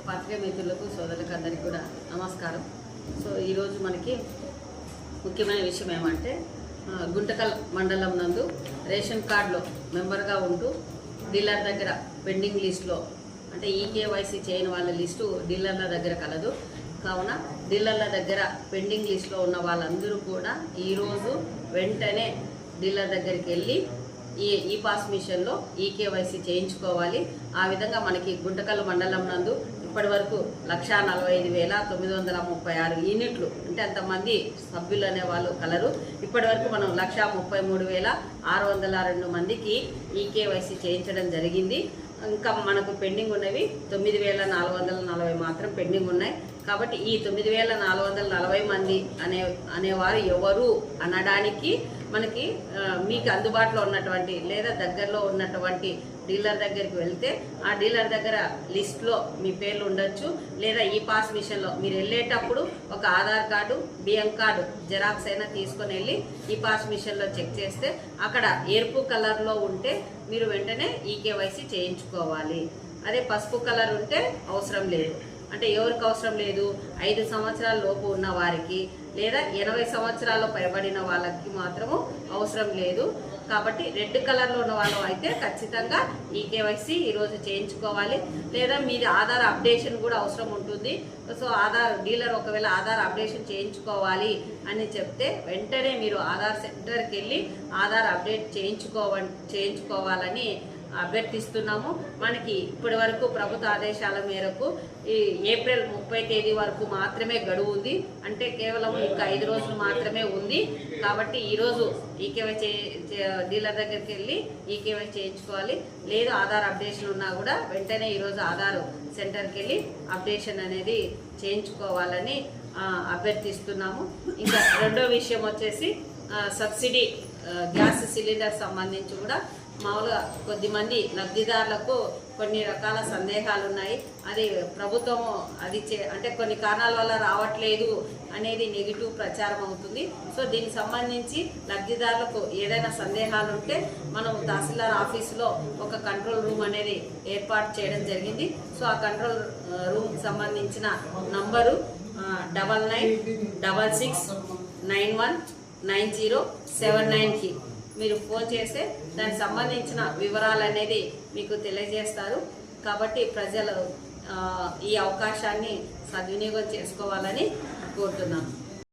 పాత్రికేయ మిత్రులకు సోదరులకు అందరికీ కూడా నమస్కారం. సో ఈరోజు మనకి ముఖ్యమైన విషయం ఏమంటే గుంటకల్ మండలం నందు రేషన్ కార్డులో మెంబర్గా ఉంటూ డీలర్ దగ్గర పెండింగ్ లిస్టులో అంటే ఈకేవైసీ చేయని వాళ్ళ లిస్టు డీలర్ల దగ్గర కలదు. కావున డీలర్ల దగ్గర పెండింగ్ లిస్టులో ఉన్న వాళ్ళందరూ కూడా ఈరోజు వెంటనే డీలర్ దగ్గరికి వెళ్ళి ఈ పాస్ మిషన్లో ఈకేవైసీ చేయించుకోవాలి. ఆ విధంగా మనకి గుంటకల్ మండలం నందు ఇప్పటి వరకు 1,45,936 యూనిట్లు అంటే అంతమంది సభ్యులు అనేవాళ్ళు కలరు. ఇప్పటి వరకు మనం 1,33,602 మందికి ఈకేవైసీ చేయించడం జరిగింది. ఇంకా మనకు పెండింగ్ ఉన్నవి 9,440 మాత్రం పెండింగ్ ఉన్నాయి. కాబట్టి ఈ 9,440 మంది అనేవారు ఎవరు అనడానికి మనకి మీకు అందుబాటులో ఉన్నటువంటి లేదా దగ్గరలో ఉన్నటువంటి డీలర్ దగ్గరికి వెళ్తే ఆ డీలర్ దగ్గర లిస్ట్లో మీ పేర్లు ఉండొచ్చు. లేదా ఈ పాస్ మిషన్లో మీరు వెళ్ళేటప్పుడు ఒక ఆధార్ కార్డు, బియ్యం కార్డు జెరాక్స్ అయినా తీసుకొని వెళ్ళి ఈ పాస్ మిషన్లో చెక్ చేస్తే అక్కడ ఎరుపు కలర్లో ఉంటే మీరు వెంటనే ఈకేవైసీ చేయించుకోవాలి. అదే పసుపు కలర్ ఉంటే అవసరం లేదు. అంటే ఎవరికి అవసరం లేదు? 5 సంవత్సరాల లోపు ఉన్న వారికి లేదా 80 సంవత్సరాలు పైబడిన వాళ్ళకి మాత్రము అవసరం లేదు. కాబట్టి రెడ్ కలర్లో ఉన్న వాళ్ళు అయితే ఖచ్చితంగా ఈకేవైసీ ఈరోజు చేయించుకోవాలి. లేదా మీది ఆధార్ అప్డేషన్ కూడా అవసరం ఉంటుంది. సో ఆధార్ డీలర్ ఒకవేళ ఆధార్ అప్డేషన్ చేయించుకోవాలి అని చెప్తే వెంటనే మీరు ఆధార్ సెంటర్కి వెళ్ళి ఆధార్ అప్డేట్ చేయించుకోవాలని అభ్యర్థిస్తున్నాము. మనకి ఇప్పటి వరకు ప్రభుత్వ ఆదేశాల మేరకు ఈ ఏప్రిల్ 30 తేదీ వరకు మాత్రమే గడువు ఉంది. అంటే కేవలం ఇంకా 5 రోజులు మాత్రమే ఉంది. కాబట్టి ఈరోజు ఈకేవై డీలర్ దగ్గరికి వెళ్ళి ఈకేవై చేయించుకోవాలి. లేదు ఆధార్ అప్డేషన్ ఉన్నా కూడా వెంటనే ఈరోజు ఆధార్ సెంటర్కి వెళ్ళి అప్డేషన్ అనేది చేయించుకోవాలని అభ్యర్థిస్తున్నాము. ఇంకా రెండో విషయం వచ్చేసి సబ్సిడీ గ్యాస్ సిలిండర్ సంబంధించి కూడా మామూలుగా కొద్దిమంది లబ్ధిదారులకు కొన్ని రకాల సందేహాలు ఉన్నాయి. అది ప్రభుత్వము అంటే కొన్ని కారణాల వల్ల రావట్లేదు అనేది నెగిటివ్ ప్రచారం అవుతుంది. సో దీనికి సంబంధించి లబ్ధిదారులకు ఏదైనా సందేహాలు ఉంటే మనం తహసీల్దార్ ఆఫీసులో ఒక కంట్రోల్ రూమ్ అనేది ఏర్పాటు చేయడం జరిగింది. సో ఆ కంట్రోల్ రూమ్కి సంబంధించిన నంబరు 9966919079కి మీరు ఫోన్ చేస్తే దానికి సంబంధించిన వివరాలు అనేది మీకు తెలియజేస్తారు. కాబట్టి ప్రజలు ఈ అవకాశాన్ని సద్వినియోగం చేసుకోవాలని కోరుతున్నాను.